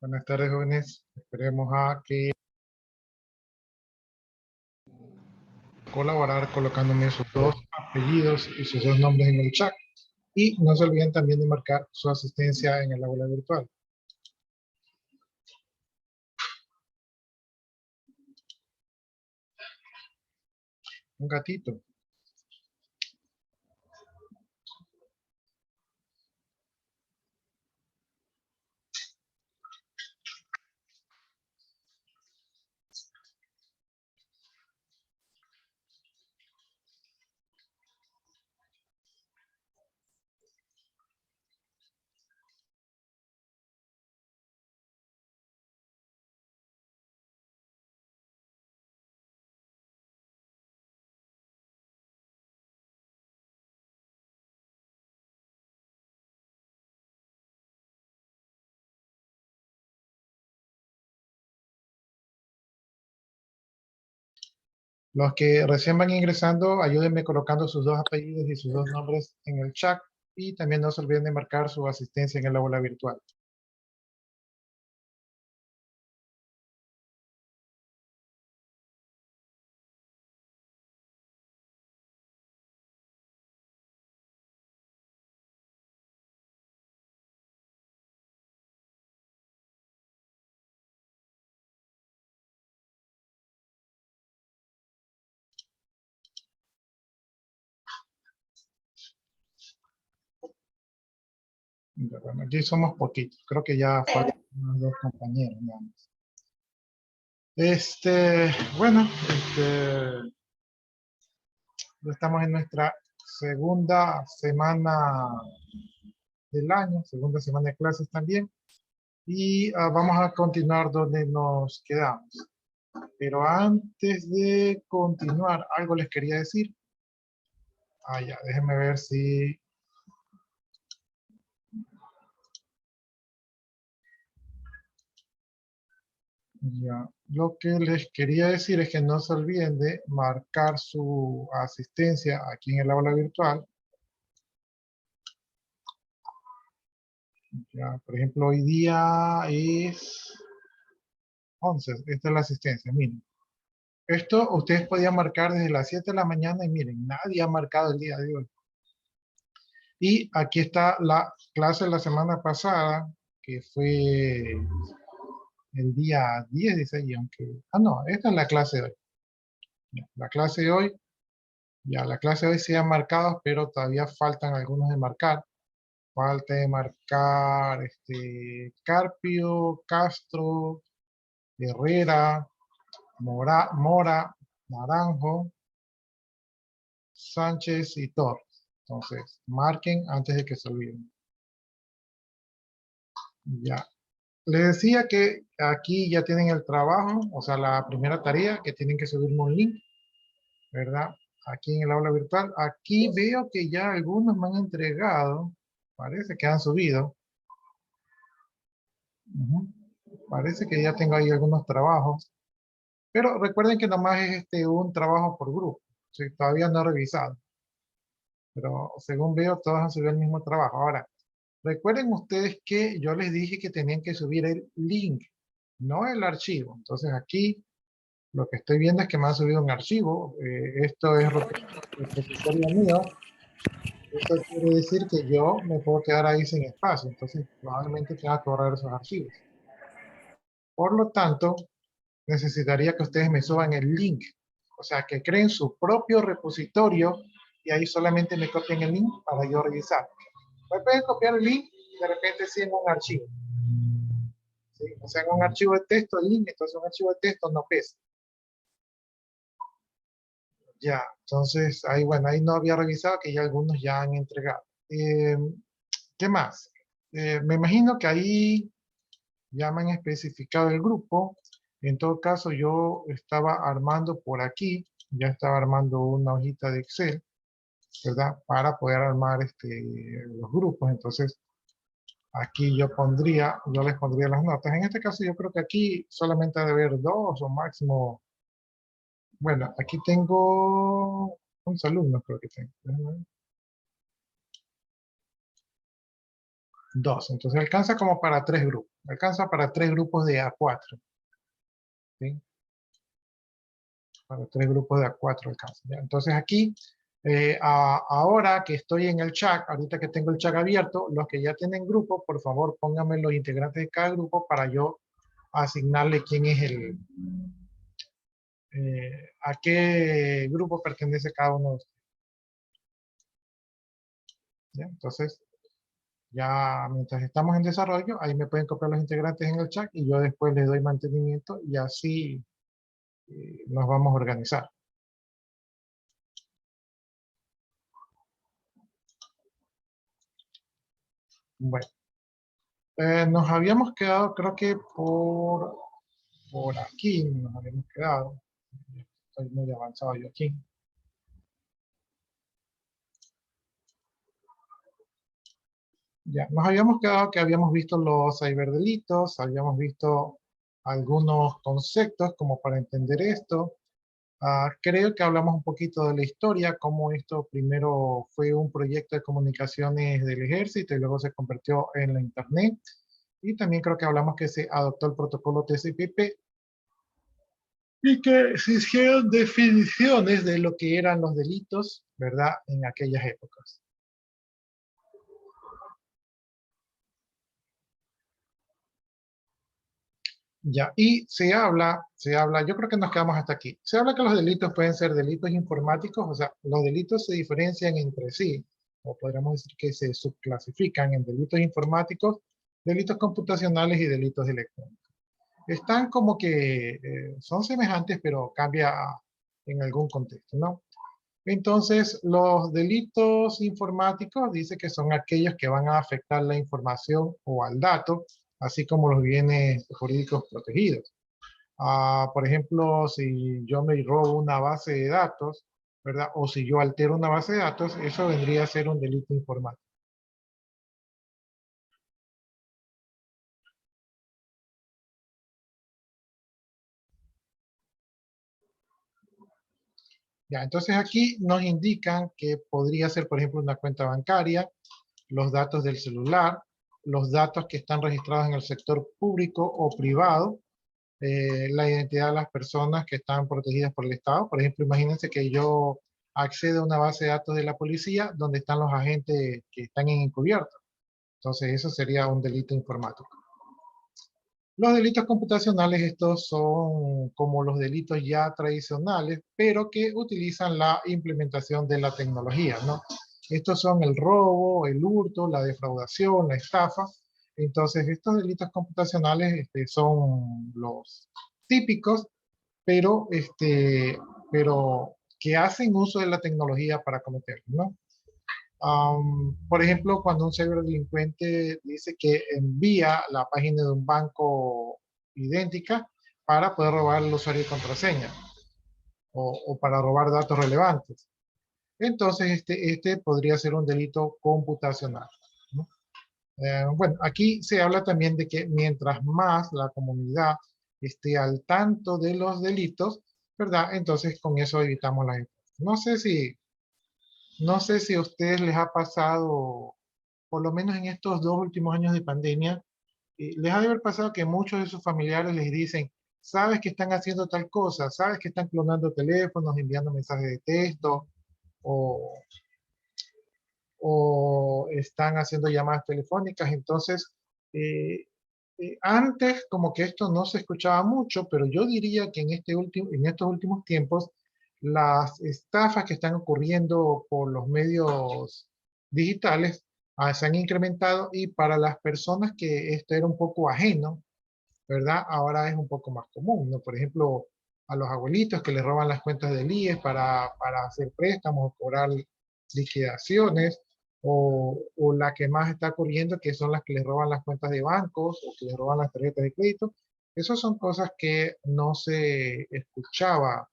Buenas tardes, jóvenes. Esperemos a que colaborar colocándome sus dos apellidos y sus dos nombres en el chat. Y no se olviden también de marcar su asistencia en el aula virtual. Un gatito. Los que recién van ingresando, ayúdenme colocando sus dos apellidos y sus dos nombres en el chat. Y también no se olviden de marcar su asistencia en el aula virtual. Bueno, aquí somos poquitos. Creo que ya faltan unos dos compañeros. Nada más. Bueno, ya estamos en nuestra segunda semana del año, segunda semana de clases también. Y vamos a continuar donde nos quedamos. Pero antes de continuar, algo les quería decir. Ya, déjenme ver si... Ya, lo que les quería decir es que no se olviden de marcar su asistencia aquí en el aula virtual. Ya, por ejemplo, hoy día es 11, esta es la asistencia, miren. Esto ustedes podían marcar desde las 7 de la mañana y miren, nadie ha marcado el día de hoy. Y aquí está la clase de la semana pasada, que fue el día 10, dice ahí, aunque... no, esta es la clase de hoy. Ya, la clase de hoy, ya, la clase de hoy se han marcado, pero todavía faltan algunos de marcar. Falta de marcar Carpio, Castro, Herrera, Mora, Naranjo, Sánchez y Torres. Entonces, marquen antes de que se olviden. Ya. Les decía que aquí ya tienen el trabajo, o sea, la primera tarea, que tienen que subirme un link, ¿verdad? Aquí en el aula virtual. Aquí veo que ya algunos me han entregado, parece que han subido. Ujú. Parece que ya tengo ahí algunos trabajos. Pero recuerden que nomás es un trabajo por grupo. Sí, todavía no he revisado. Pero según veo, todos han subido el mismo trabajo. Ahora, recuerden ustedes que yo les dije que tenían que subir el link, no el archivo. Entonces aquí lo que estoy viendo es que me han subido un archivo. Esto es repositorio mío. Eso quiere decir que yo me puedo quedar ahí sin espacio. Entonces probablemente tenga que borrar esos archivos. Por lo tanto, necesitaría que ustedes me suban el link. O sea, que creen su propio repositorio y ahí solamente me copien el link para yo revisar. Me pueden copiar el link y de repente sí en un archivo. ¿Sí? O sea, en un archivo de texto el link, entonces un archivo de texto no pesa. Ya, entonces ahí, bueno, ahí no había revisado que ya algunos ya han entregado. ¿Qué más? Me imagino que ahí ya me han especificado el grupo. En todo caso, yo estaba armando por aquí, ya estaba armando una hojita de Excel, ¿verdad? Para poder armar los grupos. Entonces, aquí yo les pondría las notas. En este caso, yo creo que aquí solamente ha de haber dos o máximo. Bueno, aquí tengo 11 alumnos, creo que tengo. Déjame ver. Dos, entonces alcanza como para tres grupos. Alcanza para 3 grupos de A4. ¿Sí? Para 3 grupos de A4 alcanza. ¿Ya? Entonces aquí, ahora que estoy en el chat, ahorita que tengo el chat abierto, los que ya tienen grupo, por favor pónganme los integrantes de cada grupo para yo asignarle quién es a qué grupo pertenece cada uno de ustedes. ¿Ya? Entonces, ya mientras estamos en desarrollo, ahí me pueden copiar los integrantes en el chat y yo después les doy mantenimiento y así nos vamos a organizar. Bueno, nos habíamos quedado, creo que por aquí nos habíamos quedado. Estoy muy avanzado yo aquí. Ya, nos habíamos quedado que habíamos visto los ciberdelitos, habíamos visto algunos conceptos como para entender esto. Creo que hablamos un poquito de la historia, cómo esto primero fue un proyecto de comunicaciones del ejército y luego se convirtió en la internet. Y también creo que hablamos que se adoptó el protocolo TCP/IP y que se hicieron definiciones de lo que eran los delitos, ¿verdad? En aquellas épocas. Ya, y yo creo que nos quedamos hasta aquí. Se habla que los delitos pueden ser delitos informáticos, o sea, los delitos se diferencian entre sí, o podríamos decir que se subclasifican en delitos informáticos, delitos computacionales y delitos electrónicos. Están como que son semejantes, pero cambia en algún contexto, ¿no? Entonces, los delitos informáticos dice que son aquellos que van a afectar la información o al dato, así como los bienes jurídicos protegidos. Por ejemplo, si yo me robo una base de datos, ¿verdad? O si yo altero una base de datos, eso vendría a ser un delito informático. Ya, entonces aquí nos indican que podría ser, por ejemplo, una cuenta bancaria, los datos del celular, los datos que están registrados en el sector público o privado, la identidad de las personas que están protegidas por el Estado. Por ejemplo, imagínense que yo accedo a una base de datos de la policía donde están los agentes que están en encubierto. Entonces, eso sería un delito informático. Los delitos computacionales, estos son como los delitos ya tradicionales, pero que utilizan la implementación de la tecnología, ¿no? Estos son el robo, el hurto, la defraudación, la estafa. Entonces, estos delitos computacionales son los típicos, pero, pero que hacen uso de la tecnología para cometerlos, ¿no? Por ejemplo, cuando un ciberdelincuente dice que envía la página de un banco idéntica para poder robar el usuario y contraseña o para robar datos relevantes. Entonces, este podría ser un delito computacional, ¿no? Bueno, aquí se habla también de que mientras más la comunidad esté al tanto de los delitos, ¿verdad? Entonces, con eso evitamos la... No sé si a ustedes les ha pasado, por lo menos en estos 2 últimos años de pandemia, les ha de haber pasado que muchos de sus familiares les dicen, sabes que están haciendo tal cosa, sabes que están clonando teléfonos, enviando mensajes de texto, o, o están haciendo llamadas telefónicas. Entonces, eh, antes como que esto no se escuchaba mucho, pero yo diría que en estos últimos tiempos, las estafas que están ocurriendo por los medios digitales se han incrementado y para las personas que esto era un poco ajeno, ¿verdad? Ahora es un poco más común, ¿no? Por ejemplo, a los abuelitos que les roban las cuentas del IES para hacer préstamos o cobrar liquidaciones, o la que más está ocurriendo, que son las que les roban las cuentas de bancos o que les roban las tarjetas de crédito. Esas son cosas que no se escuchaba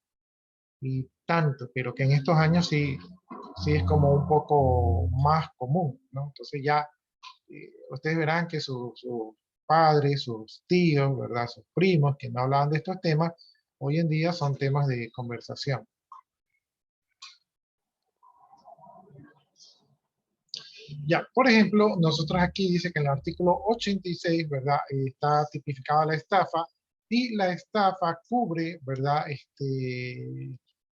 y tanto, pero que en estos años sí es como un poco más común, ¿no? Entonces ya ustedes verán que sus padres, sus tíos, ¿verdad? Sus primos que no hablaban de estos temas, hoy en día son temas de conversación. Ya, por ejemplo, nosotros aquí dice que en el artículo 86, ¿verdad? Está tipificada la estafa y la estafa cubre, ¿verdad?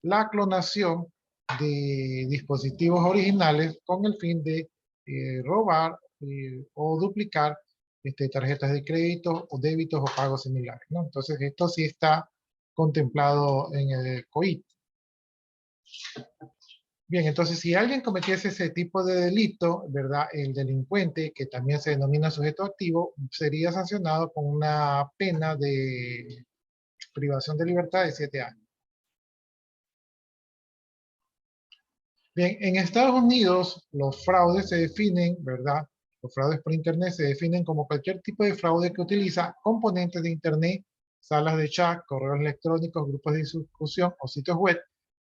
La clonación de dispositivos originales con el fin de robar o duplicar tarjetas de crédito o débitos o pagos similares, ¿no? Entonces, esto sí está contemplado en el COIT. Bien, entonces si alguien cometiese ese tipo de delito, ¿verdad? El delincuente, que también se denomina sujeto activo, sería sancionado con una pena de privación de libertad de 7 años. Bien, en Estados Unidos los fraudes se definen, ¿verdad? Los fraudes por Internet se definen como cualquier tipo de fraude que utiliza componentes de Internet, salas de chat, correos electrónicos, grupos de discusión o sitios web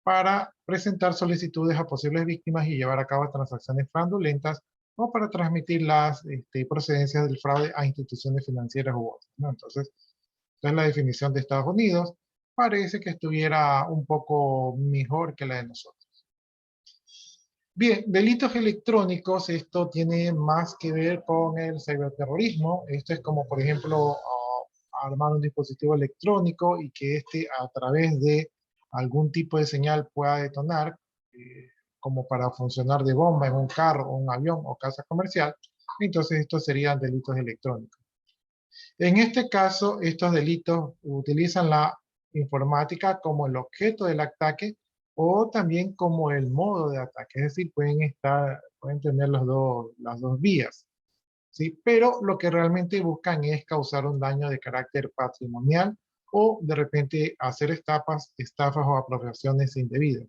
para presentar solicitudes a posibles víctimas y llevar a cabo transacciones fraudulentas o para transmitir las procedencias del fraude a instituciones financieras u otras, ¿no? Entonces, esta es la definición de Estados Unidos. Parece que estuviera un poco mejor que la de nosotros. Bien, delitos electrónicos, esto tiene más que ver con el ciberterrorismo. Esto es como, por ejemplo, armar un dispositivo electrónico y que a través de algún tipo de señal pueda detonar, como para funcionar de bomba en un carro, o un avión o casa comercial. Entonces, estos serían delitos electrónicos. En este caso, estos delitos utilizan la informática como el objeto del ataque o también como el modo de ataque. Es decir, pueden tener las dos vías, ¿sí? Pero lo que realmente buscan es causar un daño de carácter patrimonial o de repente hacer estafas o apropiaciones indebidas.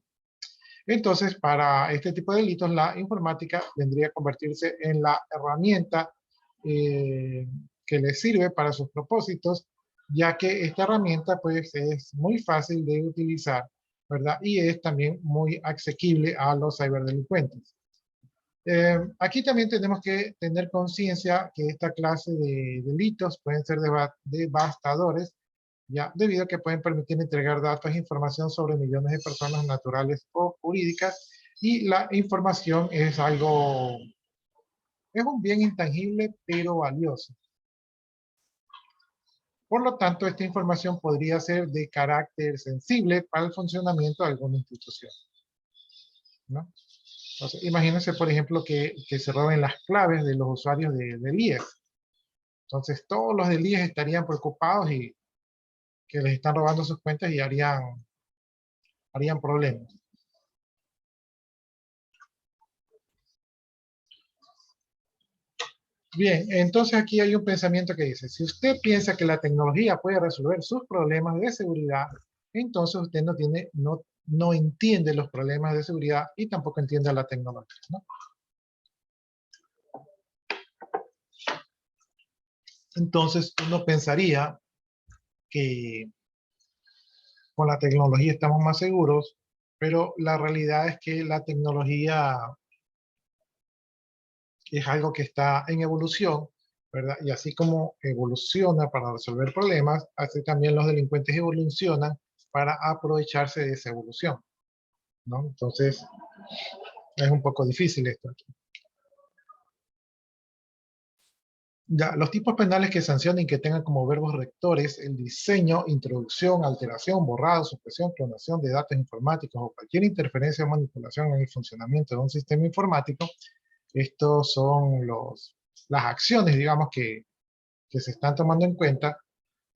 Entonces, para este tipo de delitos, la informática vendría a convertirse en la herramienta eh, que les sirve para sus propósitos, ya que esta herramienta pues es muy fácil de utilizar, ¿verdad? Y es también muy asequible a los ciberdelincuentes. Aquí también tenemos que tener conciencia que esta clase de delitos pueden ser devastadores, ya, debido a que pueden permitir entregar datos e información sobre millones de personas naturales o jurídicas, y la información es un bien intangible pero valioso. Por lo tanto, esta información podría ser de carácter sensible para el funcionamiento de alguna institución, ¿no? Entonces, imagínense, por ejemplo, que se roben las claves de los usuarios del IES. Entonces, todos los del IES estarían preocupados y que les están robando sus cuentas y harían problemas. Bien, entonces aquí hay un pensamiento que dice, si usted piensa que la tecnología puede resolver sus problemas de seguridad, entonces usted no entiende los problemas de seguridad y tampoco entiende la tecnología, ¿no? Entonces uno pensaría que con la tecnología estamos más seguros, pero la realidad es que la tecnología es algo que está en evolución, ¿verdad? Y así como evoluciona para resolver problemas, así también los delincuentes evolucionan para aprovecharse de esa evolución, ¿no? Entonces, es un poco difícil esto aquí. Ya, los tipos penales que sancionen que tengan como verbos rectores el diseño, introducción, alteración, borrado, supresión, clonación de datos informáticos o cualquier interferencia o manipulación en el funcionamiento de un sistema informático. Estos son las acciones, digamos, que se están tomando en cuenta,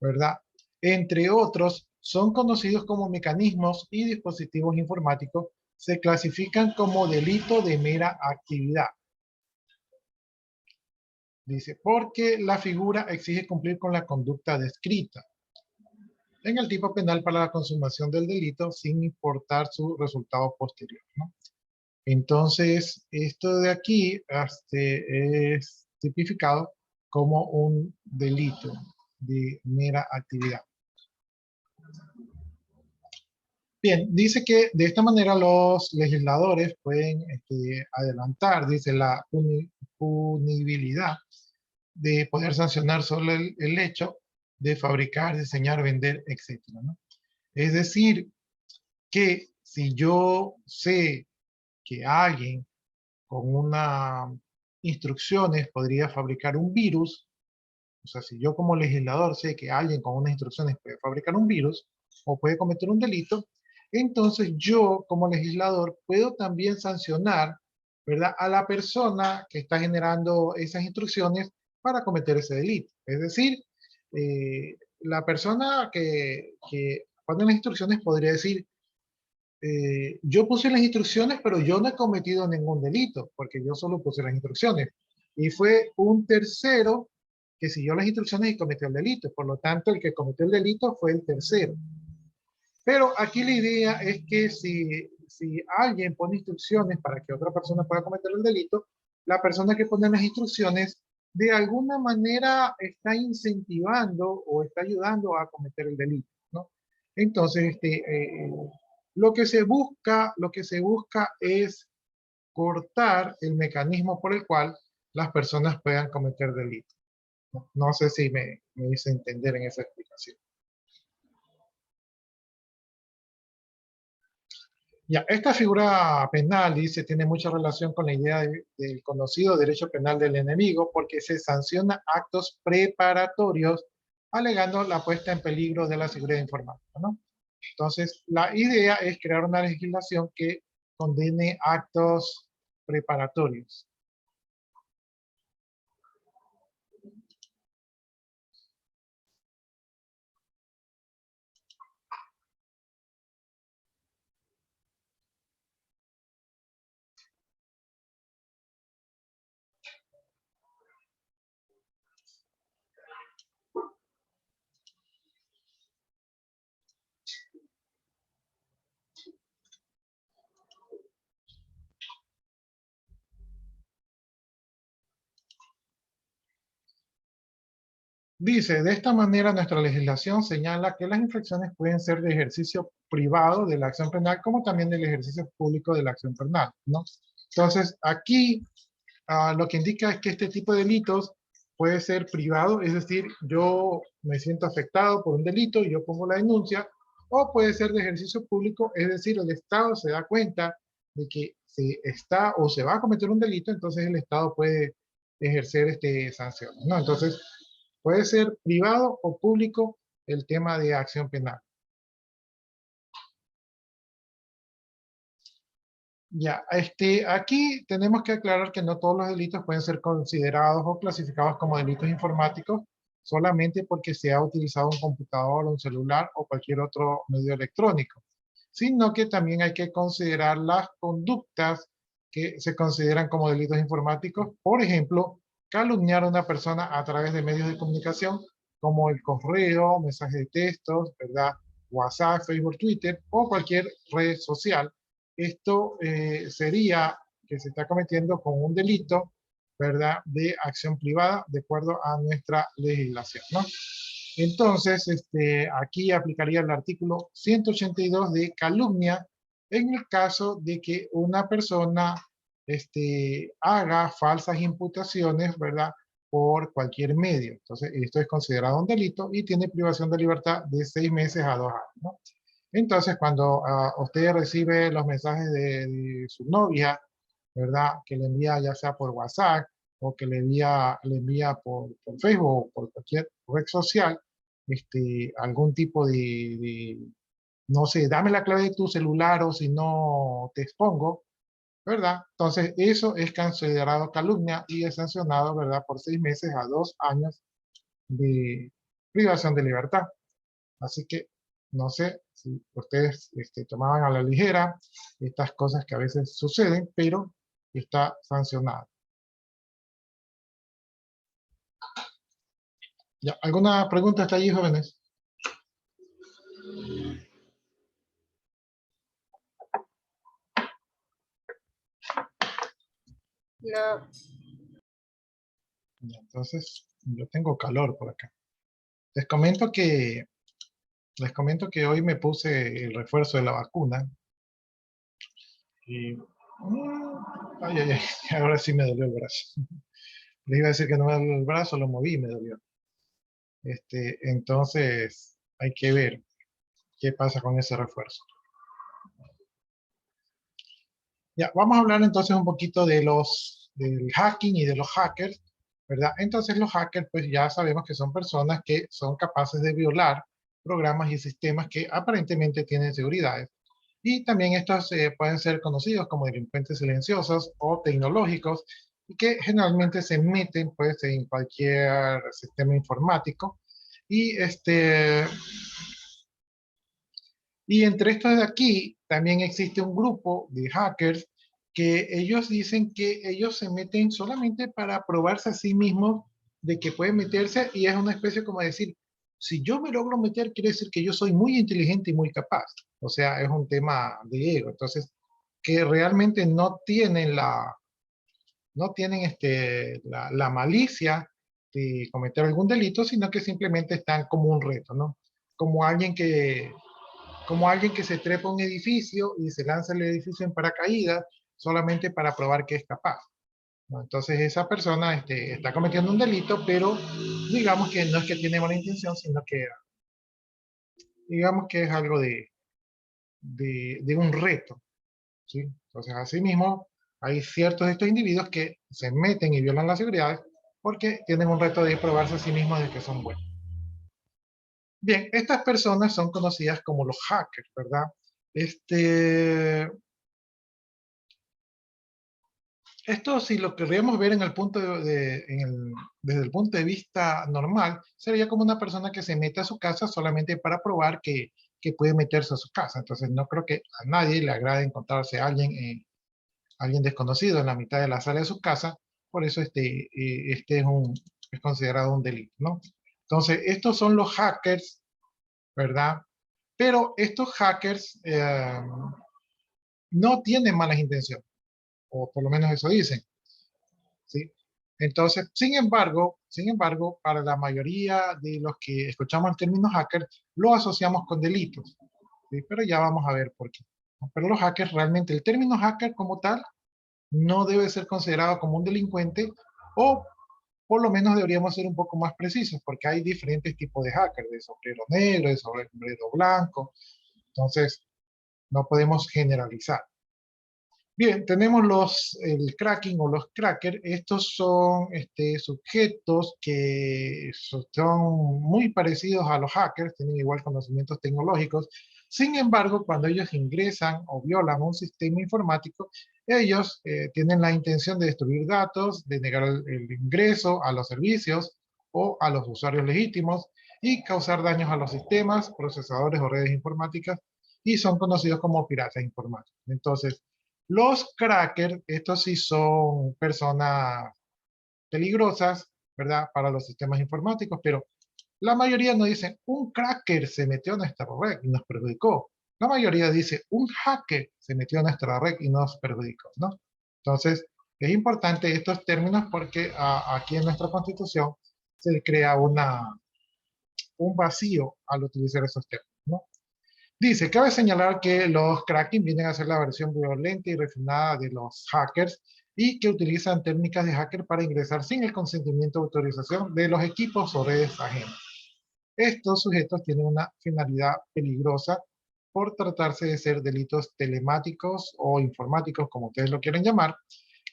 ¿verdad? Entre otros, son conocidos como mecanismos y dispositivos informáticos, se clasifican como delito de mera actividad. Dice, porque la figura exige cumplir con la conducta descrita en el tipo penal para la consumación del delito sin importar su resultado posterior, ¿no? Entonces, esto de aquí es tipificado como un delito de mera actividad. Bien, dice que de esta manera los legisladores pueden adelantar, dice, la punibilidad de poder sancionar solo el hecho de fabricar, diseñar, vender, etcétera, ¿no? Es decir, que si yo sé que alguien con una instrucciones podría fabricar un virus, o sea, si yo como legislador sé que alguien con unas instrucciones puede fabricar un virus o puede cometer un delito, entonces yo como legislador puedo también sancionar, ¿verdad?, a la persona que está generando esas instrucciones para cometer ese delito. Es decir, la persona que pone las instrucciones podría decir, yo puse las instrucciones, pero yo no he cometido ningún delito, porque yo solo puse las instrucciones. Y fue un tercero que siguió las instrucciones y cometió el delito. Por lo tanto, el que cometió el delito fue el tercero. Pero aquí la idea es que si alguien pone instrucciones para que otra persona pueda cometer el delito, la persona que pone las instrucciones de alguna manera está incentivando o está ayudando a cometer el delito, ¿no? Entonces, lo que se busca es cortar el mecanismo por el cual las personas puedan cometer delitos. No, no sé si me hice entender en esa explicación. Ya, esta figura penal, dice, tiene mucha relación con la idea del conocido derecho penal del enemigo, porque se sanciona actos preparatorios alegando la puesta en peligro de la seguridad informática, ¿no? Entonces, la idea es crear una legislación que condene actos preparatorios. Dice, de esta manera nuestra legislación señala que las infracciones pueden ser de ejercicio privado de la acción penal como también del ejercicio público de la acción penal, ¿no? Entonces, aquí lo que indica es que este tipo de delitos puede ser privado, es decir, yo me siento afectado por un delito y yo pongo la denuncia, o puede ser de ejercicio público, es decir, el Estado se da cuenta de que se está o se va a cometer un delito, entonces el Estado puede ejercer sanciones, ¿no? Entonces, puede ser privado o público el tema de acción penal. Ya, aquí tenemos que aclarar que no todos los delitos pueden ser considerados o clasificados como delitos informáticos solamente porque se ha utilizado un computador, un celular o cualquier otro medio electrónico, sino que también hay que considerar las conductas que se consideran como delitos informáticos. Por ejemplo, calumniar a una persona a través de medios de comunicación como el correo, mensajes de textos, ¿verdad? WhatsApp, Facebook, Twitter o cualquier red social. Esto sería que se está cometiendo con un delito, ¿verdad?, de acción privada de acuerdo a nuestra legislación, ¿no? Entonces, aquí aplicaría el artículo 182 de calumnia en el caso de que una persona haga falsas imputaciones, ¿verdad?, por cualquier medio. Entonces, esto es considerado un delito y tiene privación de libertad de 6 meses a 2 años, ¿no? Entonces, cuando usted recibe los mensajes de su novia, ¿verdad?, que le envía ya sea por WhatsApp o que le envía por Facebook o por cualquier red social, algún tipo no sé, dame la clave de tu celular o si no te expongo, ¿verdad? Entonces, eso es considerado calumnia y es sancionado, ¿verdad?, por 6 meses a 2 años de privación de libertad. Así que no sé si ustedes tomaban a la ligera estas cosas que a veces suceden, pero está sancionado. ¿Ya? ¿Alguna pregunta hasta allí, jóvenes? No. Ya, entonces, yo tengo calor por acá. Les comento que, hoy me puse el refuerzo de la vacuna y ay, ay, ay, ahora sí me dolió el brazo. Les iba a decir que no me dolió el brazo, lo moví y me dolió. Entonces, hay que ver qué pasa con ese refuerzo. Ya, vamos a hablar entonces un poquito de los del hacking y de los hackers, ¿verdad? Entonces los hackers, pues ya sabemos que son personas que son capaces de violar programas y sistemas que aparentemente tienen seguridades. Y también estos pueden ser conocidos como delincuentes silenciosos o tecnológicos, y que generalmente se meten pues en cualquier sistema informático. Y, y entre estos de aquí también existe un grupo de hackers que ellos dicen que ellos se meten solamente para probarse a sí mismos de que pueden meterse, y es una especie como decir, si yo me logro meter, quiere decir que yo soy muy inteligente y muy capaz. O sea, es un tema de ego. Entonces, que realmente no tienen la malicia de cometer algún delito, sino que simplemente están como un reto, ¿no? Como alguien que, como alguien que se trepa a un edificio y se lanza el edificio en paracaídas solamente para probar que es capaz, ¿no? Entonces esa persona está cometiendo un delito, pero digamos que no es que tiene mala intención, sino que digamos que es algo de un reto, ¿sí? Entonces, asimismo, hay ciertos de estos individuos que se meten y violan las seguridades porque tienen un reto de probarse a sí mismos de que son buenos. Bien, estas personas son conocidas como los hackers, ¿verdad? Este, Esto, si lo querríamos ver en el punto desde el punto de vista normal, sería como una persona que se mete a su casa solamente para probar que puede meterse a su casa. Entonces, no creo que a nadie le agrade encontrarse a alguien desconocido en la mitad de la sala de su casa. Por eso es considerado un delito, ¿no? Entonces, estos son los hackers, ¿verdad? Pero estos hackers no tienen malas intenciones, o por lo menos eso dicen. ¿Sí? Entonces, sin embargo, para la mayoría de los que escuchamos el término hacker, lo asociamos con delitos, ¿sí? Pero ya vamos a ver por qué. Pero los hackers, realmente, el término hacker como tal, no debe ser considerado como un delincuente, o por lo menos deberíamos ser un poco más precisos, porque hay diferentes tipos de hackers, de sombrero negro, de sombrero blanco, entonces no podemos generalizar. Bien, tenemos el cracking o los crackers. Estos son sujetos que son muy parecidos a los hackers, tienen igual conocimientos tecnológicos. Sin embargo, cuando ellos ingresan o violan un sistema informático, ellos tienen la intención de destruir datos, de negar el ingreso a los servicios o a los usuarios legítimos y causar daños a los sistemas, procesadores o redes informáticas, y son conocidos como piratas informáticos. Entonces, los crackers, estos sí son personas peligrosas, ¿verdad? Para los sistemas informáticos, pero la mayoría no dicen, un cracker se metió a nuestra red y nos perjudicó. La mayoría dice, un hacker se metió a nuestra red y nos perjudicó, ¿no? Entonces, es importante estos términos porque aquí en nuestra Constitución se crea un vacío al utilizar esos términos, ¿no? Dice, cabe señalar que los cracking vienen a ser la versión violenta y refinada de los hackers, y que utilizan técnicas de hacker para ingresar sin el consentimiento o autorización de los equipos o redes ajenas. Estos sujetos tienen una finalidad peligrosa por tratarse de ser delitos telemáticos o informáticos, como ustedes lo quieren llamar,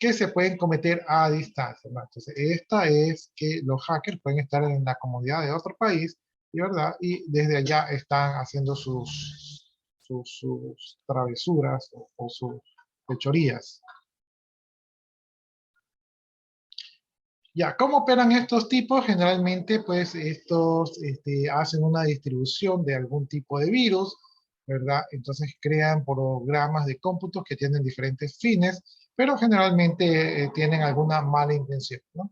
que se pueden cometer a distancia, ¿no? Entonces, esta es que los hackers pueden estar en la comodidad de otro país, ¿verdad? Y desde allá están haciendo sus travesuras o sus fechorías. Ya, ¿cómo operan estos tipos? Generalmente, pues, estos hacen una distribución de algún tipo de virus, ¿verdad? Entonces crean programas de cómputos que tienen diferentes fines, pero generalmente tienen alguna mala intención, ¿no?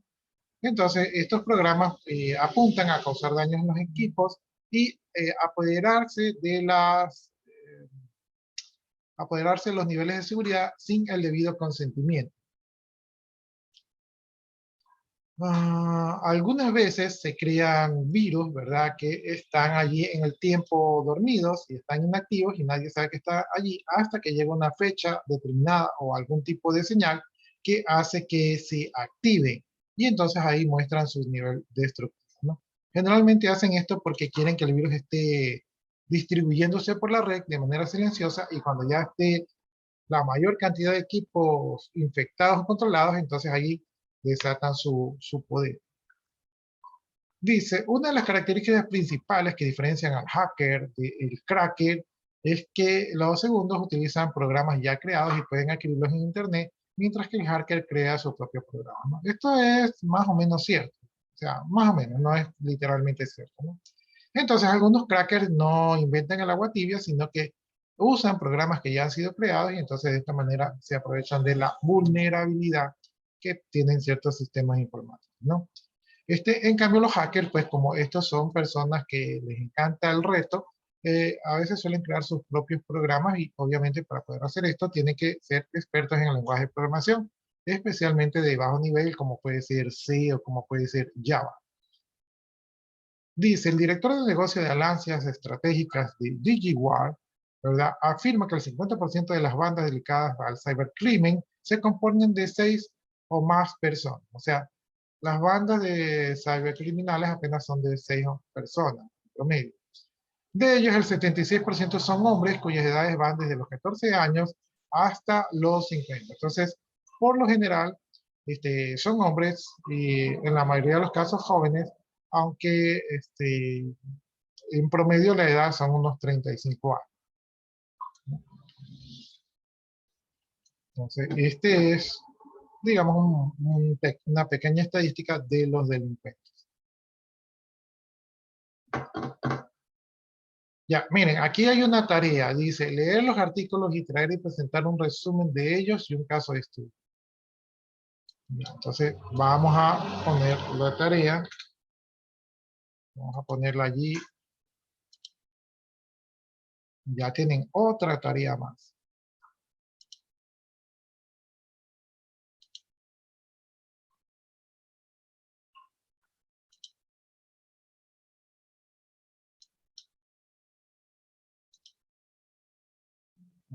Entonces, estos programas apuntan a causar daños en los equipos y apoderarse de los niveles de seguridad sin el debido consentimiento. Algunas veces se crean virus, ¿verdad? Que están allí en el tiempo dormidos y están inactivos y nadie sabe que está allí hasta que llega una fecha determinada o algún tipo de señal que hace que se active. Y entonces ahí muestran su nivel destructivo, ¿no? Generalmente hacen esto porque quieren que el virus esté distribuyéndose por la red de manera silenciosa, y cuando ya esté la mayor cantidad de equipos infectados o controlados, entonces ahí desatan su poder. Dice, una de las características principales que diferencian al hacker del cracker es que los segundos utilizan programas ya creados y pueden adquirirlos en Internet, mientras que el hacker crea su propio programa, ¿no? Esto es más o menos cierto. O sea, más o menos, no es literalmente cierto, ¿no? Entonces, algunos crackers no inventan el agua tibia, sino que usan programas que ya han sido creados y entonces de esta manera se aprovechan de la vulnerabilidad que tienen ciertos sistemas informáticos, ¿no? En cambio, los hackers, pues como estos son personas que les encanta el reto, a veces suelen crear sus propios programas y obviamente para poder hacer esto tienen que ser expertos en el lenguaje de programación, especialmente de bajo nivel como puede ser C o como puede ser Java. Dice, el director de negocio de alianzas estratégicas de DigiWar, ¿verdad?, afirma que el 50% de las bandas dedicadas al cibercrimen se componen de 6 o más personas. O sea, las bandas de cibercriminales apenas son de 6 personas, en promedio. De ellos, el 76% son hombres cuyas edades van desde los 14 años hasta los 50. Entonces, por lo general, son hombres y en la mayoría de los casos jóvenes, aunque en promedio la edad son unos 35 años. Entonces, es, digamos, una pequeña estadística de los delincuentes. Ya, miren, aquí hay una tarea, dice, leer los artículos y traer y presentar un resumen de ellos y un caso de estudio. Ya, entonces, vamos a poner la tarea, vamos a ponerla allí, ya tienen otra tarea más.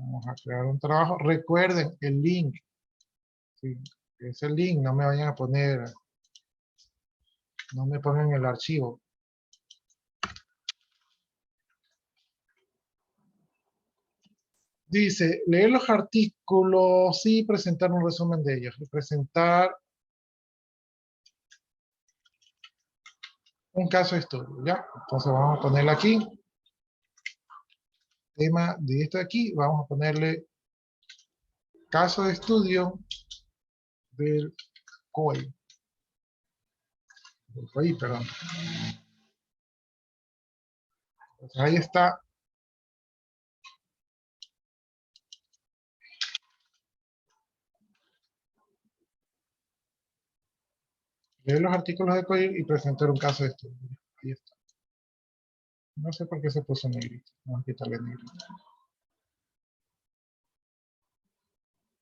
Vamos a crear un trabajo, recuerden el link, ¿sí? Es el link, no me vayan a poner, no me pongan el archivo. Dice, leer los artículos y presentar un resumen de ellos. Y presentar un caso de estudio, ¿ya? Entonces vamos a ponerle aquí. Tema de esto de aquí, vamos a ponerle caso de estudio del COI. Del COI, perdón. Entonces ahí está. Leer los artículos de COI y presentar un caso de estudio. Ahí está. No sé por qué se puso negrito. Vamos a quitarle negrito.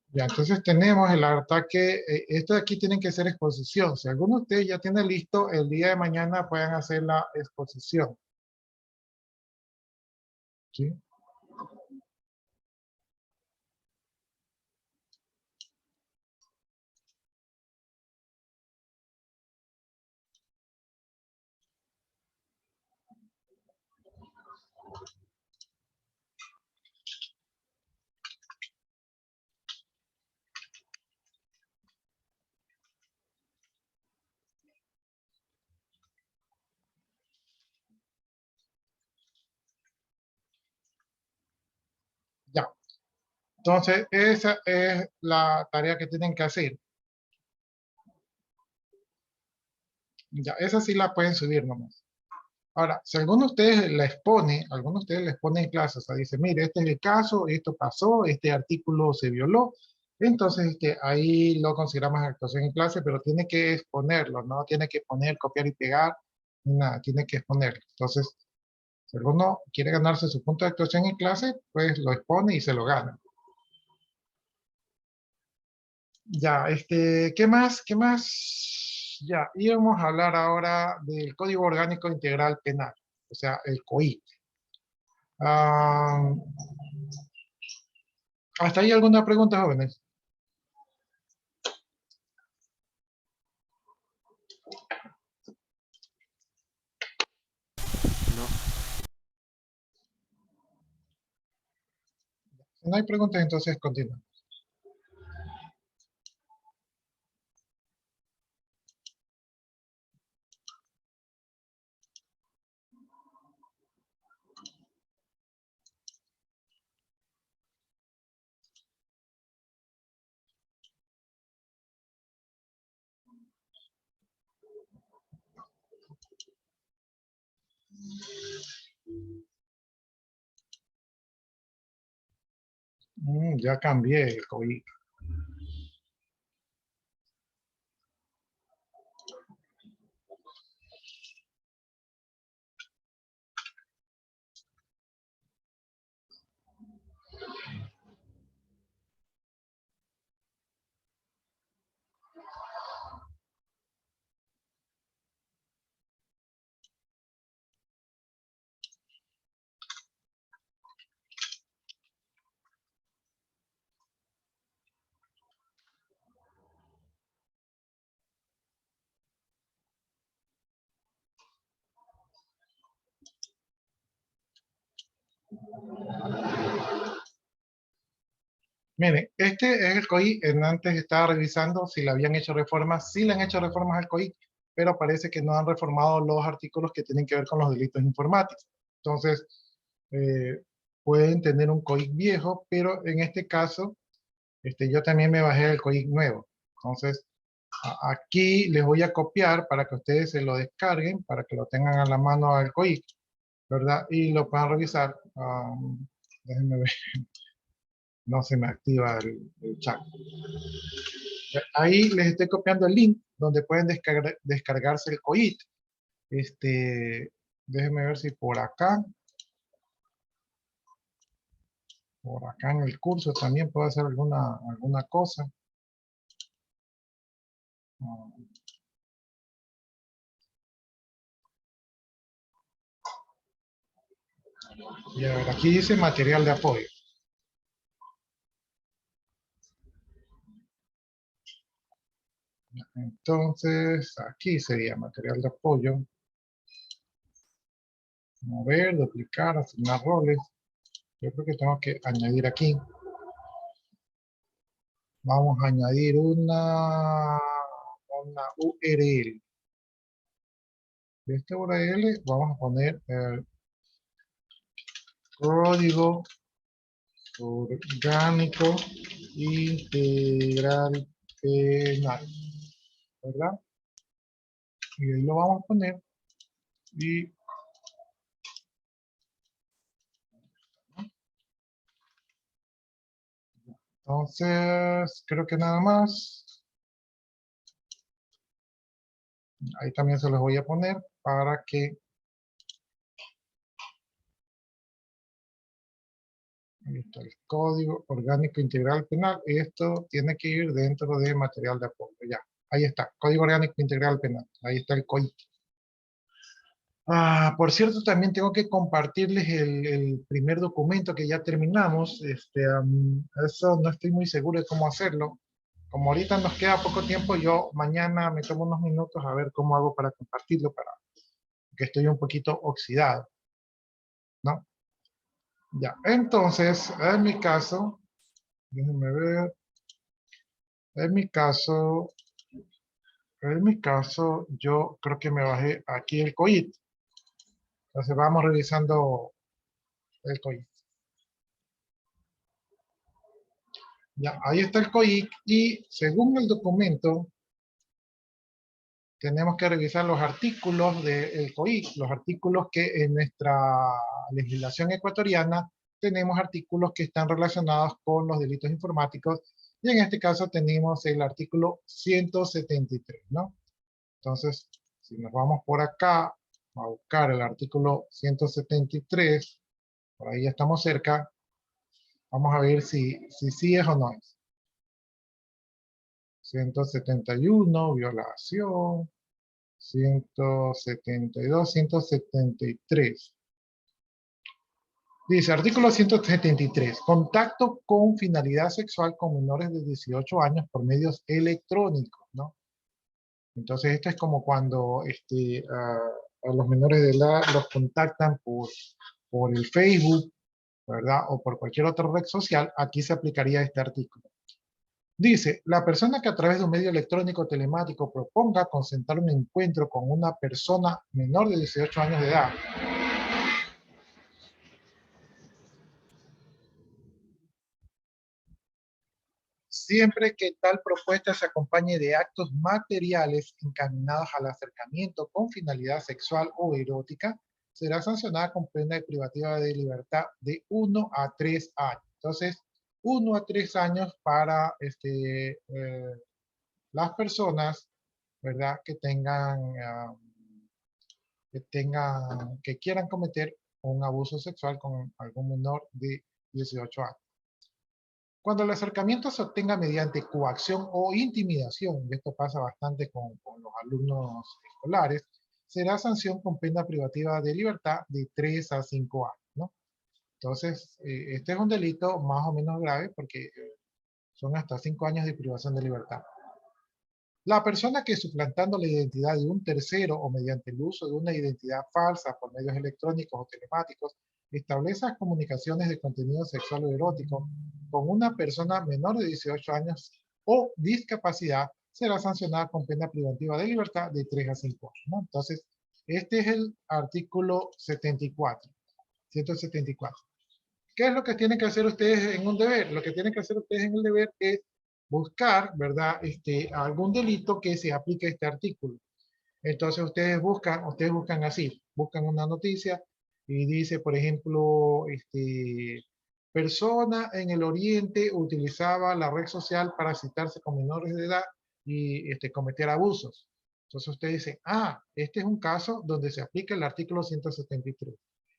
Ya, entonces tenemos el ataque. Esto de aquí tienen que ser exposición. Si alguno de ustedes ya tiene listo, el día de mañana pueden hacer la exposición. ¿Sí? Ya. Entonces, esa es la tarea que tienen que hacer. Ya, esa sí la pueden subir nomás. Ahora, si alguno de ustedes la expone, alguno de ustedes la expone en clase, o sea, dice, mire, este es el caso, esto pasó, este artículo se violó, entonces ahí lo consideramos actuación en clase, pero tiene que exponerlo, no tiene que poner, copiar y pegar, nada, tiene que exponerlo. Entonces, si alguno quiere ganarse su punto de actuación en clase, pues lo expone y se lo gana. Ya, ¿qué más? ¿Qué más? Ya, íbamos a hablar ahora del Código Orgánico Integral Penal, o sea, el COI. Ah, ¿hasta ahí alguna pregunta, jóvenes? No. Si no hay preguntas, entonces continuamos. Ya cambié el COI. Mire, este es el COI. Antes estaba revisando si le habían hecho reformas. Sí le han hecho reformas al COI, pero parece que no han reformado los artículos que tienen que ver con los delitos informáticos. Entonces, eh, pueden tener un COI viejo, pero en este caso, yo también me bajé el COI nuevo. Entonces, aquí les voy a copiar para que ustedes se lo descarguen, para que lo tengan a la mano al COI, ¿verdad? Y lo puedan revisar. Déjenme ver, no se me activa el chat. Ahí les estoy copiando el link donde pueden descargarse el COIT. Déjenme ver si por acá en el curso también puedo hacer alguna cosa. Y a ver, aquí dice material de apoyo. Entonces, aquí sería material de apoyo. Mover, duplicar, asignar roles. Yo creo que tengo que añadir aquí. Vamos a añadir una URL. De esta URL vamos a poner el código orgánico integral penal, ¿verdad? Y ahí lo vamos a poner y entonces creo que nada más. Ahí también se los voy a poner para que ahí está el código orgánico integral penal. Esto tiene que ir dentro de material de apoyo. Ya, ahí está, código orgánico integral penal. Ahí está el COI. Por cierto, también tengo que compartirles el primer documento que ya terminamos. Eso no estoy muy seguro de cómo hacerlo. Como ahorita nos queda poco tiempo, yo mañana me tomo unos minutos a ver cómo hago para compartirlo, que estoy un poquito oxidado, ¿no? Ya, entonces, déjenme ver, en mi caso, yo creo que me bajé aquí el COIT. Entonces vamos revisando el COIT. Ya, ahí está el COIC y según el documento tenemos que revisar los artículos del COIC, los artículos que en nuestra legislación ecuatoriana tenemos artículos que están relacionados con los delitos informáticos y en este caso tenemos el artículo 173, ¿no? Entonces, si nos vamos por acá a buscar el artículo 173, por ahí ya estamos cerca, vamos a ver si sí es o no es. 171, violación. 172, 173. Dice, artículo 173, contacto con finalidad sexual con menores de 18 años por medios electrónicos, ¿no? Entonces, esto es como cuando a los menores de edad los contactan por el Facebook, ¿verdad? O por cualquier otra red social, aquí se aplicaría este artículo. Dice, la persona que a través de un medio electrónico telemático proponga concertar un encuentro con una persona menor de 18 años de edad. Siempre que tal propuesta se acompañe de actos materiales encaminados al acercamiento con finalidad sexual o erótica, será sancionada con pena privativa de libertad de 1 a 3 años. Entonces, 1 a 3 años para las personas, ¿verdad? Que quieran cometer un abuso sexual con algún menor de 18 años. Cuando el acercamiento se obtenga mediante coacción o intimidación, y esto pasa bastante con los alumnos escolares, será sanción con pena privativa de libertad de 3 a 5 años, ¿no? Entonces, este es un delito más o menos grave porque son hasta 5 años de privación de libertad. La persona que suplantando la identidad de un tercero o mediante el uso de una identidad falsa por medios electrónicos o telemáticos establece comunicaciones de contenido sexual o erótico con una persona menor de 18 años o discapacidad será sancionada con pena privativa de libertad de 3 a 5 años, ¿no? Entonces, este es el artículo 74, 174. ¿Qué es lo que tienen que hacer ustedes en un deber? Lo que tienen que hacer ustedes en el deber es buscar, ¿verdad? Algún delito que se aplique a este artículo. Entonces ustedes buscan así, buscan una noticia y dice, por ejemplo, persona en el oriente utilizaba la red social para citarse con menores de edad y cometer abusos. Entonces ustedes dicen, este es un caso donde se aplica el artículo 173.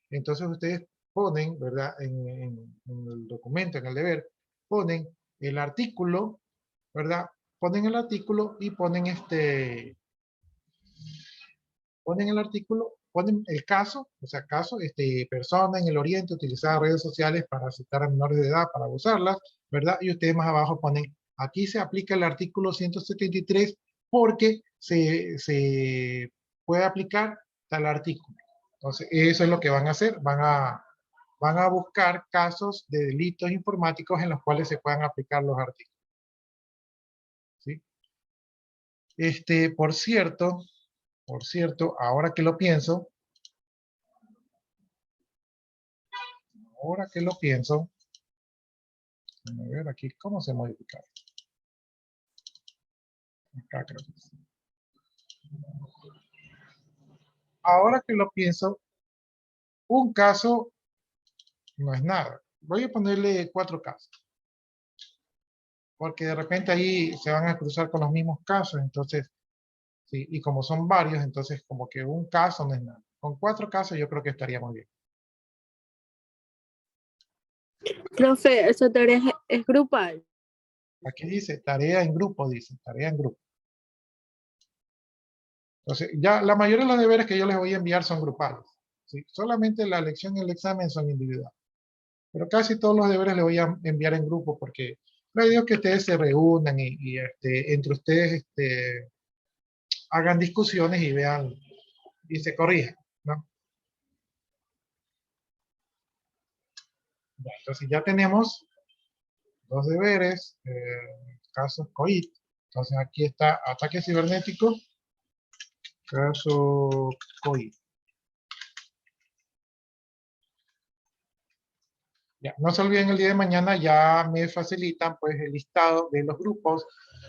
Entonces ustedes ponen, ¿verdad? En el documento, en el deber, ponen el artículo, ¿verdad? Ponen el artículo y ponen el artículo, ponen el caso, o sea, caso, persona en el oriente utilizaba redes sociales para citar a menores de edad, para abusarlas, ¿verdad? Y ustedes más abajo ponen, aquí se aplica el artículo 173 porque se puede aplicar tal artículo. Entonces, eso es lo que van a hacer, van a buscar casos de delitos informáticos en los cuales se puedan aplicar los artículos. ¿Sí? Por cierto, ahora que lo pienso, a ver aquí, ¿cómo se modifica? Acá creo que sí. Ahora que lo pienso, un caso no es nada. Voy a ponerle 4 casos. Porque de repente ahí se van a cruzar con los mismos casos, entonces, sí, y como son varios, entonces como que un caso no es nada. Con 4 casos yo creo que estaría muy bien. Profe, esa tarea es grupal. Aquí dice tarea en grupo, dice tarea en grupo. Entonces, ya la mayoría de los deberes que yo les voy a enviar son grupales. ¿Sí? Solamente la lección y el examen son individuales. Pero casi todos los deberes les voy a enviar en grupo porque la idea es que ustedes se reúnan y entre ustedes hagan discusiones y vean y se corrijan, ¿no? Ya, entonces ya tenemos 2 deberes, casos COIT. Entonces aquí está ataque cibernético, caso COIT. Ya, no se olviden el día de mañana, ya me facilitan pues el listado de los grupos.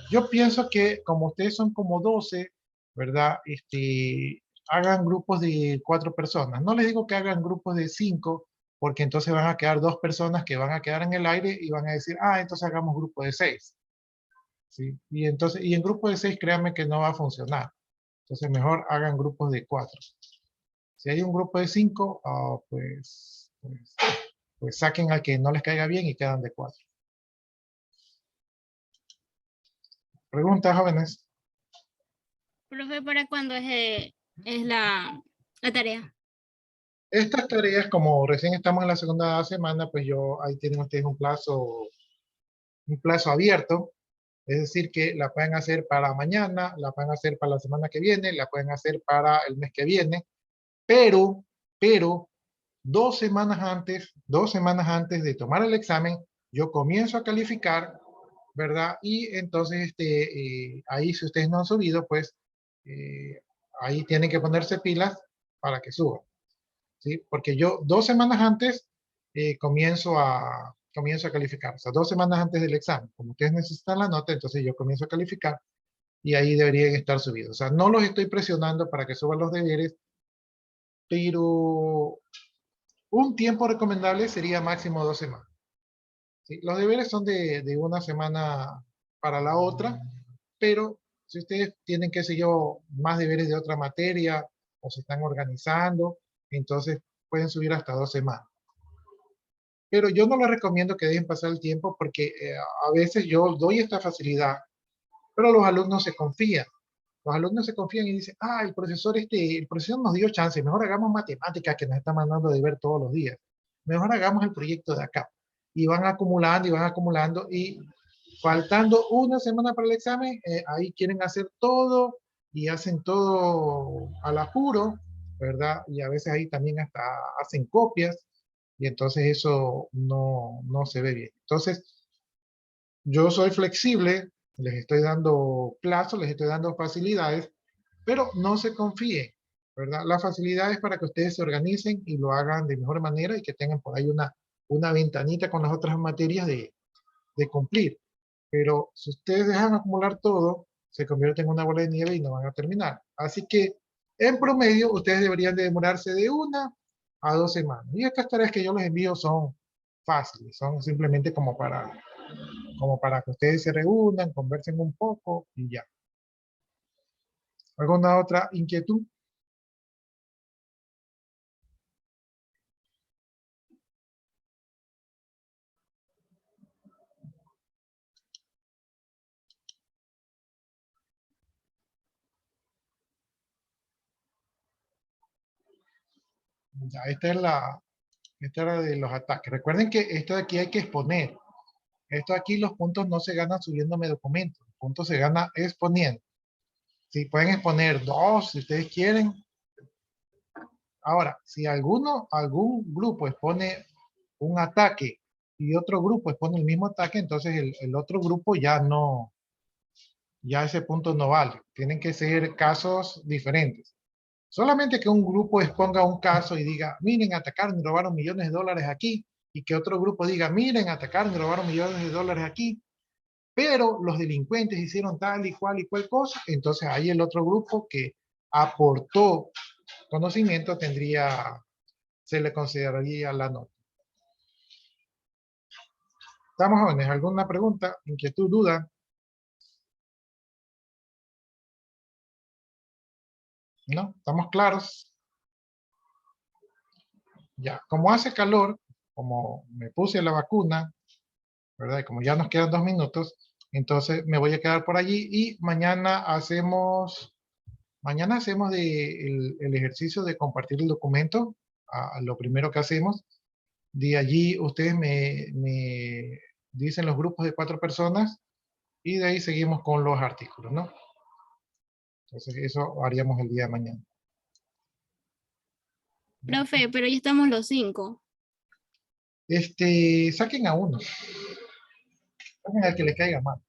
Yo pienso que como ustedes son como 12, ¿verdad? Hagan grupos de 4 personas. No les digo que hagan grupos de 5, porque entonces van a quedar 2 personas que van a quedar en el aire y van a decir, entonces hagamos grupo de 6. ¿Sí? Y en grupo de 6, créanme que no va a funcionar. Entonces mejor hagan grupos de 4. Si hay un grupo de 5, pues saquen al que no les caiga bien y quedan de 4. Preguntas, jóvenes. Profe, ¿para cuándo es la tarea? Estas tareas, como recién estamos en la segunda semana, pues ahí tienen ustedes un plazo abierto. Es decir, que la pueden hacer para mañana, la pueden hacer para la semana que viene, la pueden hacer para el mes que viene, pero 2 semanas antes de tomar el examen, yo comienzo a calificar, ¿verdad? Y entonces, ahí si ustedes no han subido, pues ahí tienen que ponerse pilas para que suban, ¿sí? Porque yo 2 semanas antes comienzo a calificar, o sea, 2 semanas antes del examen. Como ustedes necesitan la nota, entonces yo comienzo a calificar y ahí deberían estar subidos. O sea, no los estoy presionando para que suban los deberes, pero un tiempo recomendable sería máximo 2 semanas. ¿Sí? Los deberes son de una semana para la otra, pero si ustedes tienen, qué sé yo, más deberes de otra materia o se están organizando, entonces pueden subir hasta 2 semanas. Pero yo no les recomiendo que dejen pasar el tiempo porque a veces yo doy esta facilidad, pero los alumnos se confían. Los alumnos se confían y dicen, ah, el profesor nos dio chance, mejor hagamos matemáticas que nos está mandando de ver todos los días. Mejor hagamos el proyecto de acá. Y van acumulando y faltando una semana para el examen, ahí quieren hacer todo y hacen todo al apuro, ¿verdad? Y a veces ahí también hasta hacen copias y entonces eso no se ve bien. Entonces, yo soy flexible, les estoy dando plazo, les estoy dando facilidades, pero no se confíen, ¿verdad? La facilidad es para que ustedes se organicen y lo hagan de mejor manera y que tengan por ahí una ventanita con las otras materias de cumplir. Pero si ustedes dejan acumular todo, se convierte en una bola de nieve y no van a terminar. Así que, en promedio, ustedes deberían de demorarse de 1 a 2 semanas. Y estas tareas que yo les envío son fáciles, son simplemente como para que ustedes se reúnan, conversen un poco y ya. ¿Alguna otra inquietud? Ya, esta era de los ataques. Recuerden que esto de aquí hay que exponer. Esto aquí los puntos no se ganan subiéndome documentos. Los puntos se gana exponiendo. Si pueden exponer 2, si ustedes quieren. Ahora, si algún grupo expone un ataque y otro grupo expone el mismo ataque, entonces el otro grupo ya ese punto no vale. Tienen que ser casos diferentes. Solamente que un grupo exponga un caso y diga, miren, atacaron y robaron millones de dólares aquí, y que otro grupo diga, miren, atacaron y robaron millones de dólares aquí, pero los delincuentes hicieron tal y cual cosa, entonces ahí el otro grupo que aportó conocimiento se le consideraría la nota. ¿Estamos, jóvenes? ¿Alguna pregunta, inquietud, duda? ¿No? ¿Estamos claros? Ya, como hace calor, como me puse la vacuna, ¿verdad? Y como ya nos quedan 2 minutos, entonces me voy a quedar por allí y mañana hacemos el ejercicio de compartir el documento, lo primero que hacemos. De allí ustedes me dicen los grupos de 4 personas y de ahí seguimos con los artículos, ¿no? Entonces eso haríamos el día de mañana. Profe, pero ya estamos los 5. Saquen a uno, saquen al que le caiga mal.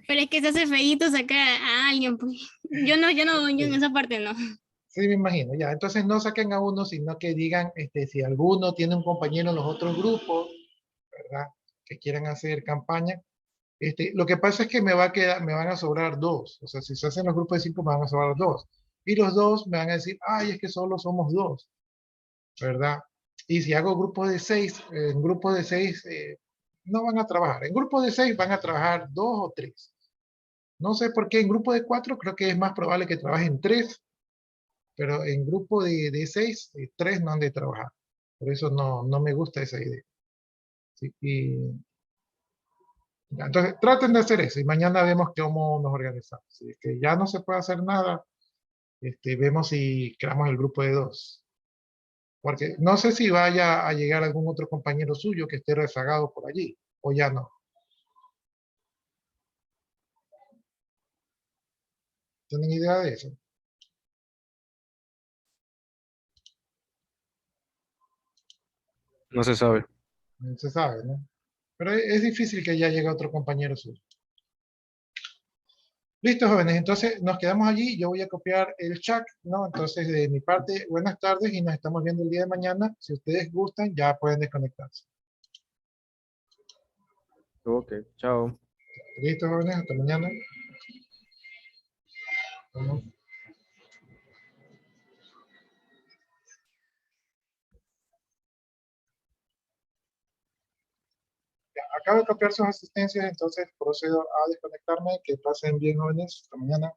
Pero es que se hace feíto sacar a alguien, pues. Yo en esa parte no. Sí, me imagino, ya. Entonces no saquen a uno, sino que digan si alguno tiene un compañero en los otros grupos, ¿verdad? Que quieran hacer campaña. Lo que pasa es que me van a sobrar 2. O sea, si se hacen los grupos de 5, me van a sobrar 2. Y los 2 me van a decir, ay, es que solo somos 2, ¿verdad? Y si hago grupos de 6, en grupos de 6 no van a trabajar. En grupos de 6 van a trabajar 2 o 3. No sé por qué en grupo de 4 creo que es más probable que trabajen 3, pero en grupo de 6, 3 no han de trabajar. Por eso no me gusta esa idea. ¿Sí? Entonces, traten de hacer eso y mañana vemos cómo nos organizamos. Si es que ya no se puede hacer nada, vemos si creamos el grupo de 2. Porque no sé si vaya a llegar algún otro compañero suyo que esté rezagado por allí, o ya no. ¿Tienen idea de eso? No se sabe. No se sabe, ¿no? Pero es difícil que ya llegue otro compañero suyo. Listo, jóvenes, entonces nos quedamos allí. Yo voy a copiar el chat, ¿no? Entonces, de mi parte, buenas tardes y nos estamos viendo el día de mañana. Si ustedes gustan, ya pueden desconectarse. Ok, chao. Listo, jóvenes, hasta mañana. acabo de copiar sus asistencias, entonces procedo a desconectarme. Que pasen bien, jóvenes. Hasta mañana.